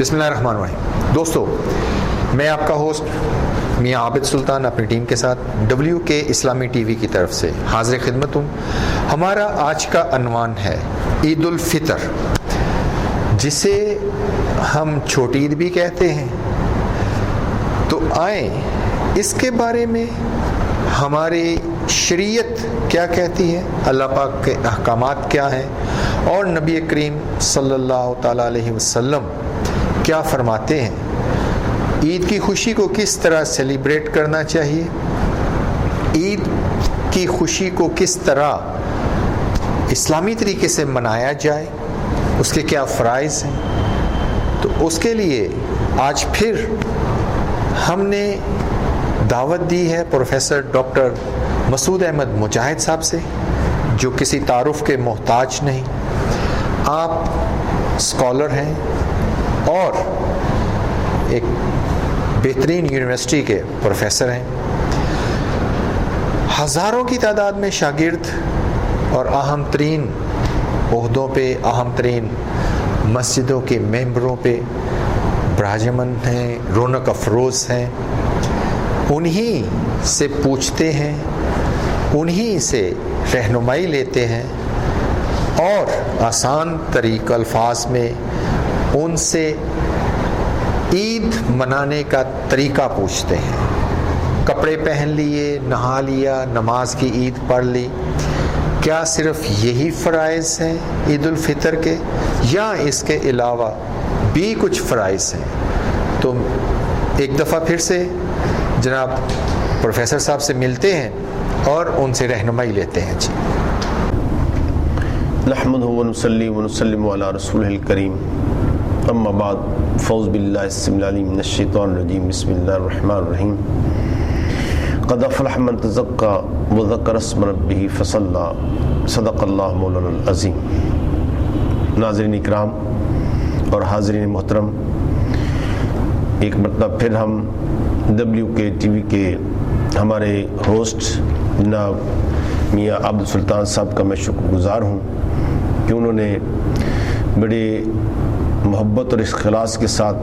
بسم اللہ الرحمن الرحیم۔ دوستو، میں آپ کا ہوسٹ میاں عابد سلطان اپنی ٹیم کے ساتھ WK اسلامی ٹی وی کی طرف سے حاضر خدمت ہوں۔ ہمارا آج کا عنوان ہے عید الفطر، جسے ہم چھوٹی عید بھی کہتے ہیں۔ تو آئیں اس کے بارے میں ہماری شریعت کیا کہتی ہے، اللہ پاک کے احکامات کیا ہیں، اور نبی کریم صلی اللہ تعالیٰ علیہ وسلم کیا فرماتے ہیں، عید کی خوشی کو کس طرح سیلیبریٹ کرنا چاہیے، عید کی خوشی کو کس طرح اسلامی طریقے سے منایا جائے، اس کے کیا فرائض ہیں۔ تو اس کے لیے آج پھر ہم نے دعوت دی ہے پروفیسر ڈاکٹر مسعود احمد مجاہد صاحب سے، جو کسی تعارف کے محتاج نہیں۔ آپ اسکالر ہیں اور ایک بہترین یونیورسٹی کے پروفیسر ہیں۔ ہزاروں کی تعداد میں شاگرد اور اہم ترین عہدوں پہ، اہم ترین مسجدوں کے ممبروں پہ براجمان ہیں، رونق افروز ہیں۔ انہی سے پوچھتے ہیں، انہی سے رہنمائی لیتے ہیں اور آسان طریقہ الفاظ میں ان سے عید منانے کا طریقہ پوچھتے ہیں۔ کپڑے پہن لیے، نہا لیا، نماز کی عید پڑھ لی، کیا صرف یہی فرائض ہیں عید الفطر کے، یا اس کے علاوہ بھی کچھ فرائض ہیں؟ تو ایک دفعہ پھر سے جناب پروفیسر صاحب سے ملتے ہیں اور ان سے رہنمائی لیتے ہیں۔ جی نحمدہ ونصلی ونسلم علی رسولہ الکریم، اما بعد، فاعوذ باللہ السمیع العلیم من الشیطان الرجیم، بسم اللہ الرحمن الرحیم۔ قد افلح من تزکا وذکر اسم ربہ فصلی، صدق اللہ مولانا العظیم۔ ناظرین اکرام اور حاضرین محترم، ایک مرتبہ پھر ہم WK ٹی وی کے ہمارے ہوسٹ جناب میاں عابد سلطان صاحب کا میں شکر گزار ہوں کہ انہوں نے بڑے محبت اور اخلاص کے ساتھ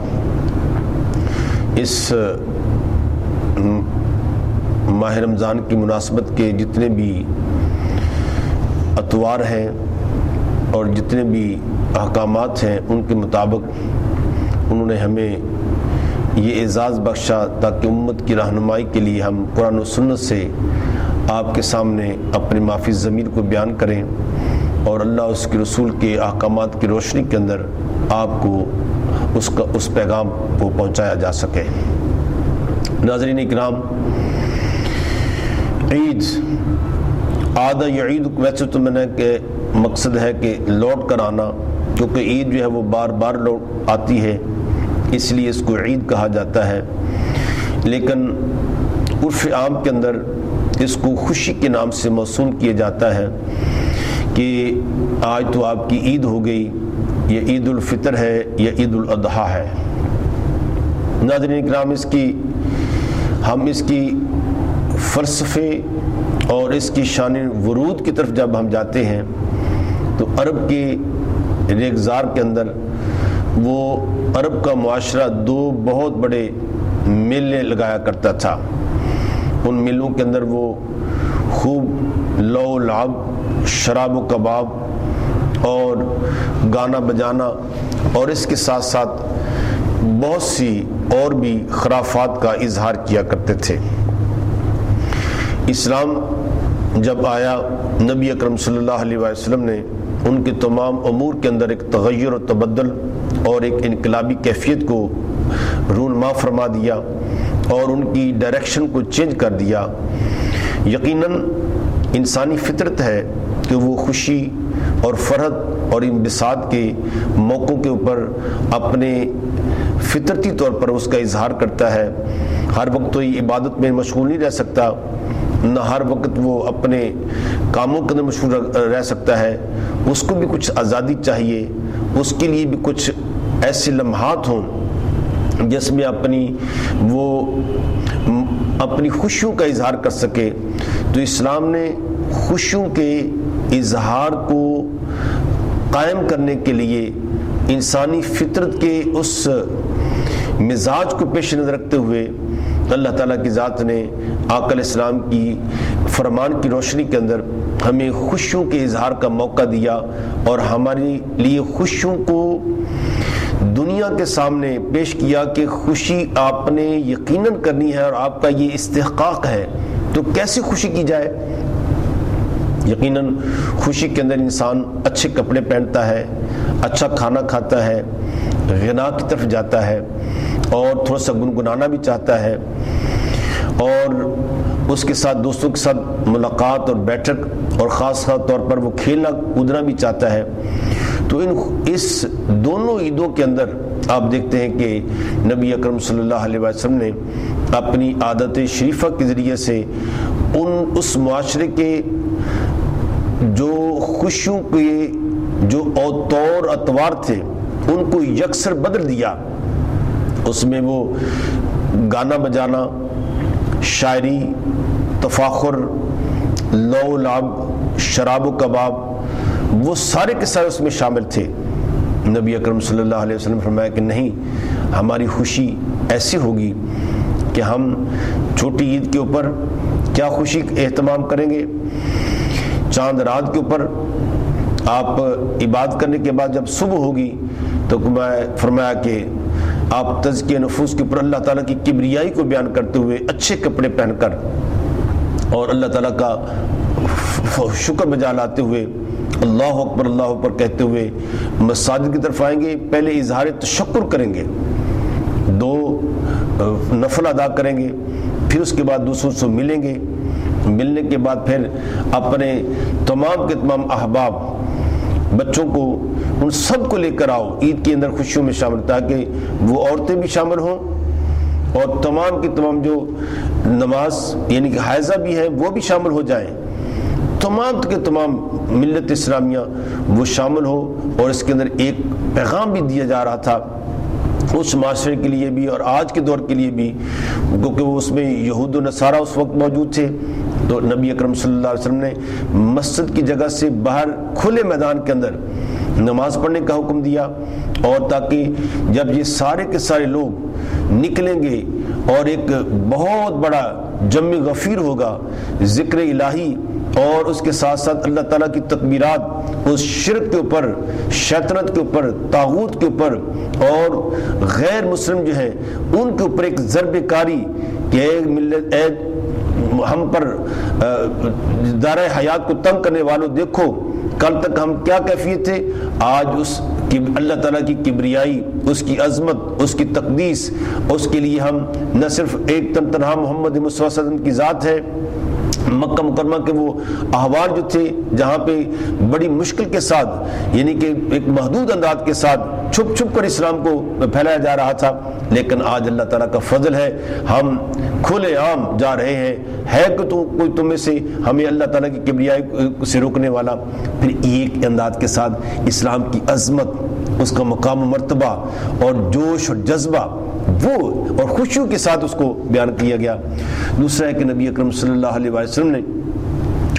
اس ماہ رمضان کی مناسبت کے جتنے بھی اتوار ہیں اور جتنے بھی احکامات ہیں، ان کے مطابق انہوں نے ہمیں یہ اعزاز بخشا تاکہ امت کی رہنمائی کے لیے ہم قرآن و سنت سے آپ کے سامنے اپنے معافی ضمیر کو بیان کریں اور اللہ اس کے رسول کے احکامات کی روشنی کے اندر آپ کو اس پیغام کو پہنچایا جا سکے۔ ناظرین اکرام، عید آدھا یعید، ویسے تو میں نے کہ مقصد ہے کہ لوٹ کر آنا، کیونکہ عید جو ہے وہ بار بار لوٹ آتی ہے، اس لیے اس کو عید کہا جاتا ہے، لیکن عرف عام کے اندر اس کو خوشی کے نام سے موسوم کیا جاتا ہے کہ آج تو آپ کی عید ہو گئی، یہ عید الفطر ہے یا عید الاضحیٰ ہے۔ ناظرین اکرام، ہم اس کی فلسفے اور اس کی شان ورود کی طرف جب ہم جاتے ہیں تو عرب کے ریگزار کے اندر وہ عرب کا معاشرہ دو بہت بڑے میلے لگایا کرتا تھا۔ ان میلوں کے اندر وہ خوب لو و لعب، شراب و کباب اور گانا بجانا اور اس کے ساتھ ساتھ بہت سی اور بھی خرافات کا اظہار کیا کرتے تھے۔ اسلام جب آیا، نبی اکرم صلی اللہ علیہ وسلم نے ان کے تمام امور کے اندر ایک تغیر و تبدل اور ایک انقلابی کیفیت کو رونما فرما دیا اور ان کی ڈائریکشن کو چینج کر دیا۔ یقیناً انسانی فطرت ہے کہ وہ خوشی اور فرحت اور انبساط کے موقعوں کے اوپر اپنے فطرتی طور پر اس کا اظہار کرتا ہے۔ ہر وقت تو یہ عبادت میں مشغول نہیں رہ سکتا، نہ ہر وقت وہ اپنے کاموں کے اندر مشغول رہ سکتا ہے، اس کو بھی کچھ آزادی چاہیے، اس کے لیے بھی کچھ ایسے لمحات ہوں جس میں اپنی خوشیوں کا اظہار کر سکے۔ تو اسلام نے خوشیوں کے اظہار کو قائم کرنے کے لیے انسانی فطرت کے اس مزاج کو پیش نظر رکھتے ہوئے اللہ تعالیٰ کی ذات نے آقا علیہ السلام کی فرمان کی روشنی کے اندر ہمیں خوشیوں کے اظہار کا موقع دیا، اور ہمارے لیے خوشیوں کو دنیا کے سامنے پیش کیا کہ خوشی آپ نے یقیناً کرنی ہے اور آپ کا یہ استحقاق ہے۔ تو کیسے خوشی کی جائے؟ یقیناً خوشی کے اندر انسان اچھے کپڑے پہنتا ہے، اچھا کھانا کھاتا ہے، غنا کی طرف جاتا ہے، اور تھوڑا سا گنگنانا بھی چاہتا ہے، اور اس کے ساتھ دوستوں کے ساتھ ملاقات اور بیٹھک، اور خاص طور پر وہ کھیلنا کودنا بھی چاہتا ہے۔ تو اس دونوں عیدوں کے اندر آپ دیکھتے ہیں کہ نبی اکرم صلی اللہ علیہ وسلم نے اپنی عادت شریفہ کے ذریعے سے اس معاشرے کے جو خوشیوں کے جو طور اطوار تھے ان کو یکسر بدل دیا۔ اس میں وہ گانا بجانا، شاعری، تفاخر، لو لعب، شراب و کباب، وہ سارے کے سارے اس میں شامل تھے۔ نبی اکرم صلی اللہ علیہ وسلم فرمایا کہ نہیں، ہماری خوشی ایسی ہوگی کہ ہم چھوٹی عید کے اوپر کیا خوشی اہتمام کریں گے؟ چاند رات کے اوپر آپ عبادت کرنے کے بعد جب صبح ہوگی تو فرمایا کہ آپ تزکیہ نفوس کے اوپر اللہ تعالیٰ کی کبریائی کو بیان کرتے ہوئے اچھے کپڑے پہن کر اور اللہ تعالیٰ کا شکر بجا لاتے ہوئے اللہ اکبر کہتے ہوئے مساجد کی طرف آئیں گے۔ پہلے اظہار تشکر کریں گے، 2 نفل ادا کریں گے، پھر اس کے بعد دوسروں سے ملیں گے، ملنے کے بعد پھر اپنے تمام کے تمام احباب بچوں کو ان سب کو لے کر آؤ عید کے اندر خوشیوں میں شامل، تاکہ وہ عورتیں بھی شامل ہوں اور تمام کے تمام جو نماز یعنی کہ حائضہ بھی ہے وہ بھی شامل ہو جائیں، تمام کے تمام ملت اسلامیہ وہ شامل ہو۔ اور اس کے اندر ایک پیغام بھی دیا جا رہا تھا اس معاشرے کے لیے بھی اور آج کے دور کے لیے بھی، کیونکہ وہ اس میں یہود و نصارہ اس وقت موجود تھے۔ تو نبی اکرم صلی اللہ علیہ وسلم نے مسجد کی جگہ سے باہر کھلے میدان کے اندر نماز پڑھنے کا حکم دیا، اور تاکہ جب یہ سارے کے سارے لوگ نکلیں گے اور ایک بہت بڑا جمع غفیر ہوگا، ذکر الہی اور اس کے ساتھ ساتھ اللہ تعالیٰ کی تکبیرات اس شرک کے اوپر، شیطنت کے اوپر، طاغوت کے اوپر اور غیر مسلم جو ہیں ان کے اوپر ایک ضرب کاری کہ اے ہم پر دارِ حیات کو تنگ کرنے والوں، دیکھو کل تک ہم کیا کیفیت تھے، آج اس اللہ تعالیٰ کی کبریائی، اس کی عظمت، اس کی تقدیس، اس کے لیے ہم نہ صرف ایک تنہا محمد مصطفیٰ صلی اللہ علیہ وسلم کی ذات ہے، مکہ مکرمہ کے وہ احوال جو تھے جہاں پہ بڑی مشکل کے ساتھ یعنی کہ ایک محدود انداز کے ساتھ چھپ چھپ کر اسلام کو پھیلایا جا رہا تھا، لیکن آج اللہ تعالیٰ کا فضل ہے ہم کھلے عام جا رہے ہیں۔ ہے کہ کوئی تم میں سے ہمیں اللہ تعالیٰ کی کبریائی سے روکنے والا؟ پھر ایک انداز کے ساتھ اسلام کی عظمت، اس کا مقام و مرتبہ اور جوش اور جذبہ وہ اور خوشیوں کے ساتھ اس کو بیان کیا گیا۔ دوسرا ہے کہ نبی اکرم صلی اللہ علیہ وسلم نے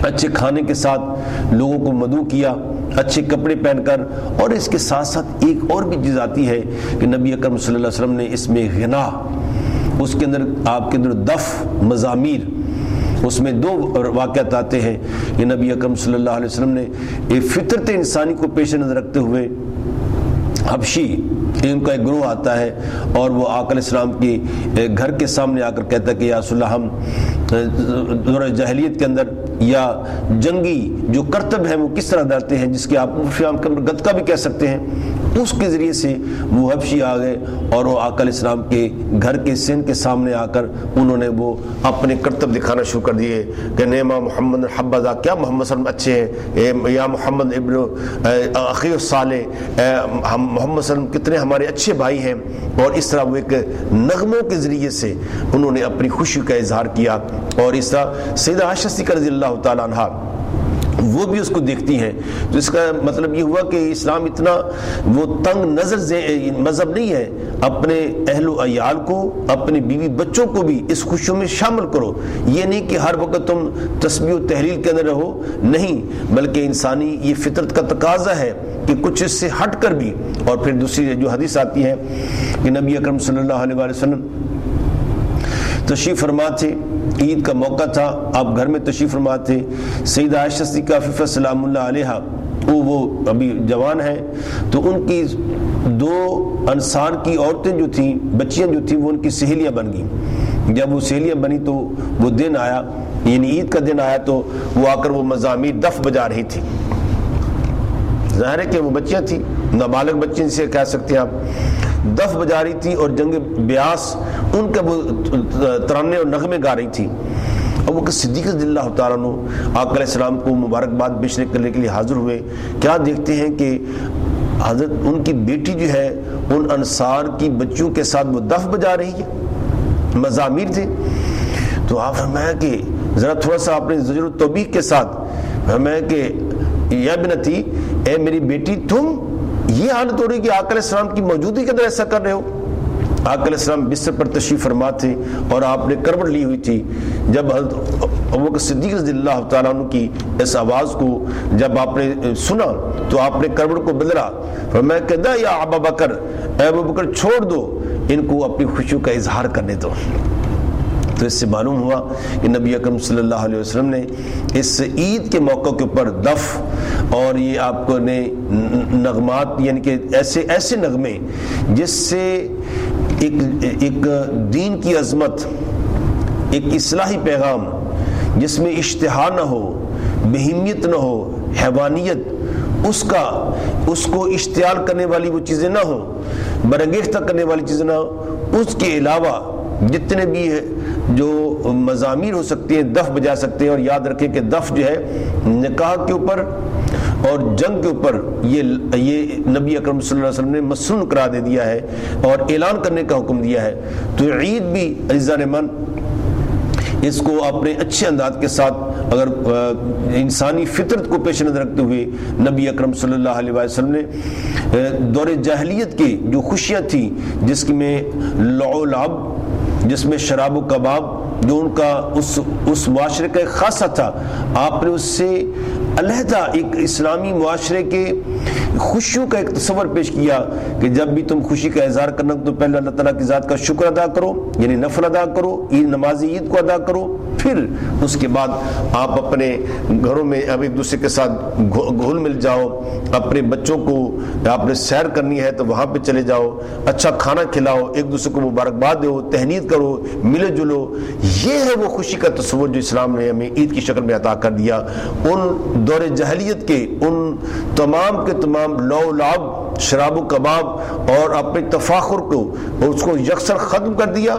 اچھے کھانے کے ساتھ لوگوں کو مدعو کیا، اچھے کپڑے پہن کر، اور اس کے ساتھ ساتھ ایک اور بھی چیز آتی ہے کہ نبی اکرم صلی اللہ علیہ وسلم نے اس میں غنا، اس کے اندر آپ کے اندر دف، مزامیر، اس میں 2 واقعات آتے ہیں کہ نبی اکرم صلی اللہ علیہ وسلم نے ایک فطرت انسانی کو پیش نظر رکھتے ہوئے حبشی ان کا ایک گروہ آتا ہے اور وہ آقا علیہ السلام کے گھر کے سامنے آ کر کہتا ہے کہ یا رسول اللہ، ہم دور جاہلیت کے اندر یا جنگی جو کرتب ہیں وہ کس طرح ڈالتے ہیں، جس کے آپ گتکا بھی کہہ سکتے ہیں، اس کے ذریعے سے وہ حبشی آ گئے اور وہ آقا علیہ السلام کے گھر کے سین کے سامنے آ کر انہوں نے وہ اپنے کرتب دکھانا شروع کر دیے کہ نیما محمد حبذا، کیا محمد صلی اللہ علیہ وسلم اچھے ہیں، یا محمد ابن اخی الصالح، ہم محمد صلی اللہ علیہ وسلم کتنے ہمارے اچھے بھائی ہیں۔ اور اس طرح وہ ایک نغموں کے ذریعے سے انہوں نے اپنی خوشی کا اظہار کیا، اور اس طرح سیدہ عائشہ صدیقہ رضی اللہ تعالیٰ عنہا وہ بھی اس کو دیکھتی ہیں۔ تو اس کا مطلب یہ ہوا کہ اسلام اتنا وہ تنگ نظر مذہب نہیں ہے، اپنے اہل و عیال کو، اپنے بیوی بچوں کو بھی اس خوشیوں میں شامل کرو۔ یہ نہیں کہ ہر وقت تم تسبیح و تحلیل کے اندر رہو، نہیں، بلکہ انسانی یہ فطرت کا تقاضا ہے کہ کچھ اس سے ہٹ کر بھی. اور پھر دوسری جو حدیث آتی ہے کہ نبی اکرم صلی اللہ علیہ وسلم تشریف فرما تھے, عید کا موقع تھا, آپ گھر میں تشریف فرما تھے. سیدہ عائشہ صدیقہ عفیفہ سلام اللہ علیہا وہ ابھی جوان ہیں, تو ان کی 2 انصار کی عورتیں جو تھیں, بچیاں جو تھیں, وہ ان کی سہیلیاں بن گئیں. جب وہ سہیلیاں بنی تو وہ دن آیا, یعنی عید کا دن آیا, تو وہ آ کر وہ مزامیر دف بجا رہی تھی. ظاہر ہے کہ وہ بچیاں تھیں, نابالغ بچیاں جسے کہہ سکتے ہیں آپ, دف بجا رہی تھی اور جنگ بیاس ان کا وہ ترانے اور نغمے گا رہی تھی. ابو بکر صدیق رضی اللہ تعالیٰ عنہ آقا علیہ السلام کو مبارکباد پیش کرنے کے لیے حاضر ہوئے. کیا دیکھتے ہیں کہ حضرت ان کی بیٹی جو ہے ان انصار کی بچیوں کے ساتھ وہ دف بجا رہی ہے, مزامیر تھے. تو آپ فرمایا کہ ذرا تھوڑا سا آپ نے زجر و توبیخ کے ساتھ فرمایا کہ یا بنتی, اے میری بیٹی, تم یہ حالت ہو رہی کہ آقا علیہ السلام کی موجودگی کے اندر ایسا کر رہے ہو. آقا علیہ السلام بستر پر تشریف فرما تھے اور آپ نے کروٹ لی ہوئی تھی. جب حضرت ابوبکر صدیق رضی اللہ تعالیٰ عنہ کی اس آواز کو جب آپ نے سنا تو آپ نے کروٹ کو بدلا, فرمایا کہ دا یا ابا بکر, اے ابو بکر چھوڑ دو, ان کو اپنی خوشیوں کا اظہار کرنے دو. تو اس سے معلوم ہوا کہ نبی اکرم صلی اللہ علیہ وسلم نے اس عید کے موقع کے اوپر دف اور یہ آپ کو نے نغمات, یعنی کہ ایسے نغمے جس سے ایک دین کی عظمت, ایک اصلاحی پیغام جس میں اشتہا نہ ہو, بہیمیت نہ ہو, حیوانیت, اس کو اشتعال کرنے والی وہ چیزیں نہ ہوں, برانگیختہ کرنے والی چیزیں نہ ہوں, اس کے علاوہ جتنے بھی جو مزامیر ہو سکتے ہیں دف بجا سکتے ہیں. اور یاد رکھیں کہ دف جو ہے نکاح کے اوپر اور جنگ کے اوپر یہ نبی اکرم صلی اللہ علیہ وسلم نے مسنون قرار دے دیا ہے اور اعلان کرنے کا حکم دیا ہے. تو عید بھی عزیزان من اس کو اپنے اچھے انداز کے ساتھ اگر انسانی فطرت کو پیش نظر رکھتے ہوئے نبی اکرم صلی اللہ علیہ وسلم نے دور جاہلیت کی جو خوشیاں تھیں, جس میں لعب و لعب, جس میں شراب و کباب, جو ان کا اس معاشرے کا ایک خاصہ تھا, آپ نے اس سے علیحدہ ایک اسلامی معاشرے کے خوشیوں کا ایک تصور پیش کیا کہ جب بھی تم خوشی کا اظہار کرنا تو پہلے اللہ تعالیٰ کی ذات کا شکر ادا کرو, یعنی نفل ادا کرو, نماز عید کو ادا کرو, پھر اس کے بعد آپ اپنے گھروں میں اب ایک دوسرے کے ساتھ گھل مل جاؤ, اپنے بچوں کو آپ نے سیر کرنی ہے تو وہاں پہ چلے جاؤ, اچھا کھانا کھلاؤ, ایک دوسرے کو مبارکباد دو, تہنید کرو, ملے جلو. یہ ہے وہ خوشی کا تصور جو اسلام نے ہمیں عید کی شکل میں عطا کر دیا. ان دور جاہلیت کے ان تمام کے تمام لو لعب, شراب و کباب اور اپنے تفاخر کو اس کو یکسر ختم کر دیا,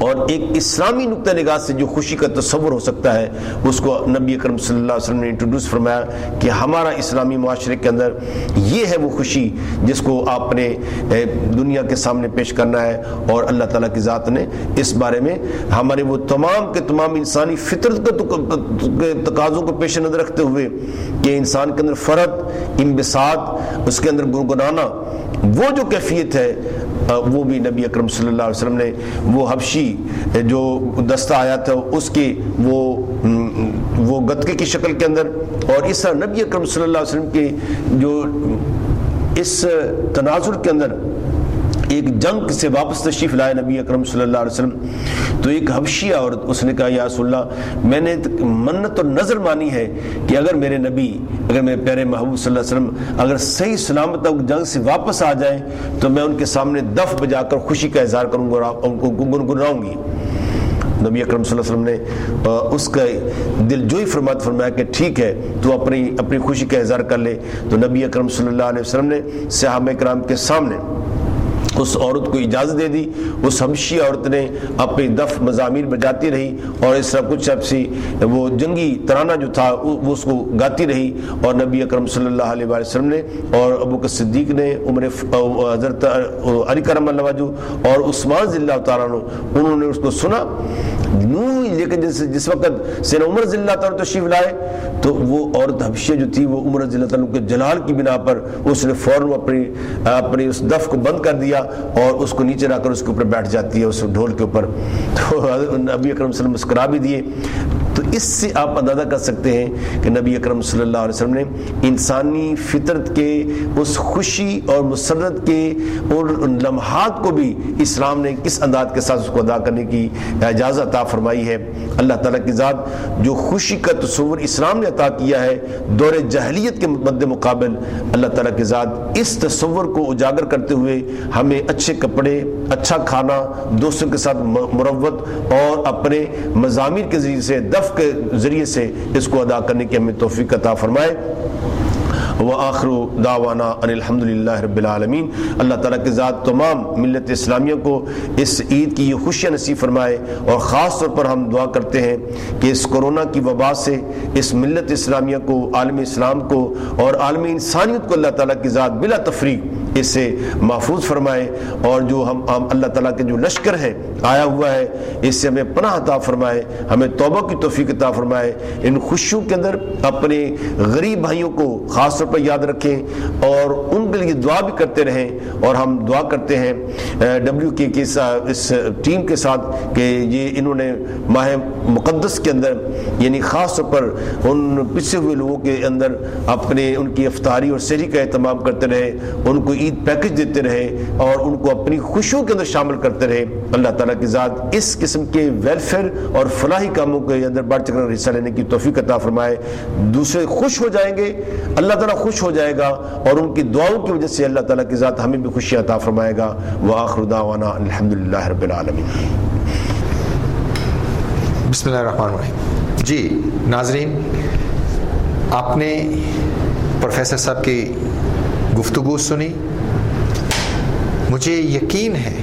اور ایک اسلامی نقطہ نگاہ سے جو خوشی کا تصور ہو سکتا ہے اس کو نبی اکرم صلی اللہ علیہ وسلم نے انٹروڈیوس فرمایا کہ ہمارا اسلامی معاشرے کے اندر یہ ہے وہ خوشی جس کو آپ نے دنیا کے سامنے پیش کرنا ہے. اور اللہ تعالیٰ کی ذات نے اس بارے میں ہمارے وہ تمام کے تمام انسانی فطرت کے تقاضوں کو پیش نظر رکھتے ہوئے کہ انسان کے اندر فرد, انبساط, اس کے اندر گنگنانا, وہ جو کیفیت ہے وہ بھی نبی اکرم صلی اللہ علیہ وسلم نے وہ حبشی جو دستہ آیا تھا اس کے وہ گتکے کی شکل کے اندر, اور اس طرح نبی اکرم صلی اللہ علیہ وسلم کے جو اس تناظر کے اندر ایک جنگ سے واپس تشریف لائے نبی اکرم صلی اللہ علیہ وسلم, تو ایک حبشیہ عورت اس نے کہا یا رسول اللہ, میں نے منت اور نظر مانی ہے کہ اگر میرے نبی, اگر میرے پیارے محبوب صلی اللہ علیہ وسلم اگر صحیح سلامت جنگ سے واپس آ جائیں تو میں ان کے سامنے دف بجا کر خوشی کا اظہار کروں گا اور ان کو گنگناؤں گی. نبی اکرم صلی اللہ علیہ وسلم نے اس کا دل جوئی فرمایا کہ ٹھیک ہے تو اپنی خوشی کا اظہار کر لے. تو نبی اکرم صلی اللہ علیہ وسلم نے صحابہ کرام کے سامنے اس عورت کو اجازت دے دی. اس حبشی عورت نے اپنی دف مزامیر بجاتی رہی اور اس طرح کچھ عرصے وہ جنگی ترانہ جو تھا وہ اس کو گاتی رہی, اور نبی اکرم صلی اللہ علیہ وسلم نے اور ابو بکر صدیق نے, حضرت علی کرم اللہ وجہ اور عثمان رضی اللہ تعالیٰ عنہ, انہوں نے اس کو سنا. لیکن جس وقت سیدنا عمر رضی اللہ تعالیٰ تشریف لائے تو وہ عورت حبشیہ جو تھی وہ عمر رضی اللہ تعالیٰ کے جلال کی بنا پر اس نے فوراً اپنی اس دف کو بند کر دیا اور اس کو نیچے لا کر اس کے اوپر بیٹھ جاتی ہے, اس ڈھول کے اوپر. تو نبی اکرم صلی اللہ علیہ وسلم مسکرا بھی دیے. تو اس سے آپ اندازہ کر سکتے ہیں کہ نبی اکرم صلی اللہ علیہ وسلم نے انسانی فطرت کے اس خوشی اور مسرت کے اور ان لمحات کو بھی اسلام نے کس انداز کے ساتھ اس کو ادا کرنے کی اجازت عطا فرمائی ہے۔ اللہ تعالیٰ کی ذات جو خوشی کا تصور اسلام نے عطا کیا ہے دور جاہلیت کے مد مقابل، اللہ تعالیٰ کی ذات اس تصور کو اجاگر کرتے ہوئے ہمیں اچھے کپڑے، اچھا کھانا، دوستوں کے ساتھ مروت اور اپنے مضامیر کے ذریعے سے، دف کے ذریعے سے اس کو ادا کرنے کی ہمیں توفیق عطا فرمائے۔ وآخر دعوانا ان الحمدللہ رب العالمین۔ اللہ تعالیٰ کی ذات تمام ملت اسلامیہ کو اس عید کی یہ خوشیاں نصیب فرمائے، اور خاص طور پر ہم دعا کرتے ہیں کہ اس کورونا کی وبا سے اس ملت اسلامیہ کو، عالم اسلام کو اور عالم انسانیت کو اللہ تعالیٰ کی ذات بلا تفریق اس سے محفوظ فرمائے، اور جو ہم اللہ تعالیٰ کے جو لشکر ہے آیا ہوا ہے اس سے ہمیں پناہ عطا فرمائے، ہمیں توبہ کی توفیق عطا فرمائے۔ ان خوشیوں کے اندر اپنے غریب بھائیوں کو خاص طور پر یاد رکھیں اور ان کے لیے دعا بھی کرتے رہیں، اور ہم دعا کرتے ہیں WK کی اس ٹیم کے ساتھ کہ یہ انہوں نے ماہ مقدس کے اندر یعنی خاص طور پر ان پچھے ہوئے لوگوں کے اندر اپنے ان کی افطاری اور سحری کا اہتمام کرتے رہے، ان کو عید پیکج دیتے رہے اور ان کو اپنی خوشیوں کے اندر شامل کرتے رہے۔ اللہ تعالیٰ کی ذات اس قسم کے ویلفیئر اور فلاحی کاموں کے اندر بڑھ چڑھ کر حصہ لینے کی توفیق عطا فرمائے۔ دوسرے خوش ہو جائیں گے، اللہ تعالیٰ خوش ہو جائے گا، اور ان کی دعاؤں کی وجہ سے اللہ تعالیٰ کی ذات ہمیں بھی خوشی عطا فرمائے گا۔ وآخر دعوانا الحمدللہ رب العالمین۔ بسم اللہ الرحمن الرحیم۔ جی ناظرین، آپ نے پروفیسر صاحب کی گفتگو سنی، مجھے یقین ہے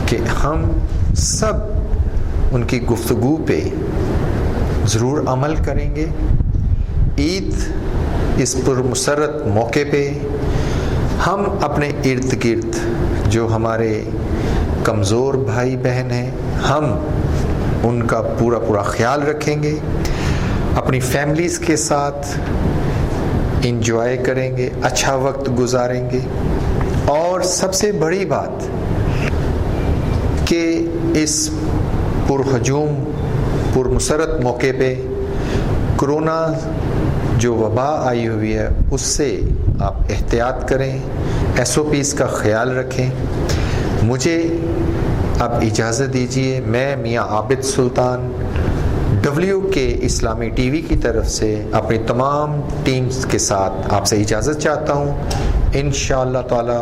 کہ ہم سب ان کی گفتگو پہ ضرور عمل کریں گے۔ عید اس پرمسرت موقع پہ ہم اپنے ارد گرد جو ہمارے کمزور بھائی بہن ہیں، ہم ان کا پورا خیال رکھیں گے، اپنی فیملیز کے ساتھ انجوائے کریں گے، اچھا وقت گزاریں گے، اور سب سے بڑی بات کہ اس پرہجوم پرمسرت موقع پہ کرونا جو وبا آئی ہوئی ہے اس سے آپ احتیاط کریں، SOPs کا خیال رکھیں۔ مجھے اب اجازت دیجیے، میں میاں عابد سلطان WK اسلامی TV کی طرف سے اپنی تمام ٹیمز کے ساتھ آپ سے اجازت چاہتا ہوں۔ انشاءاللہ تعالی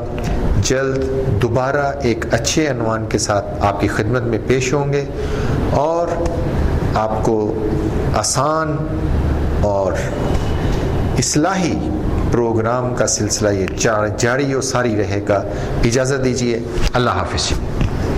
جلد دوبارہ ایک اچھے عنوان کے ساتھ آپ کی خدمت میں پیش ہوں گے، اور آپ کو آسان اور اصلاحی پروگرام کا سلسلہ یہ جاری و ساری رہے گا۔ اجازت دیجیے، اللہ حافظ۔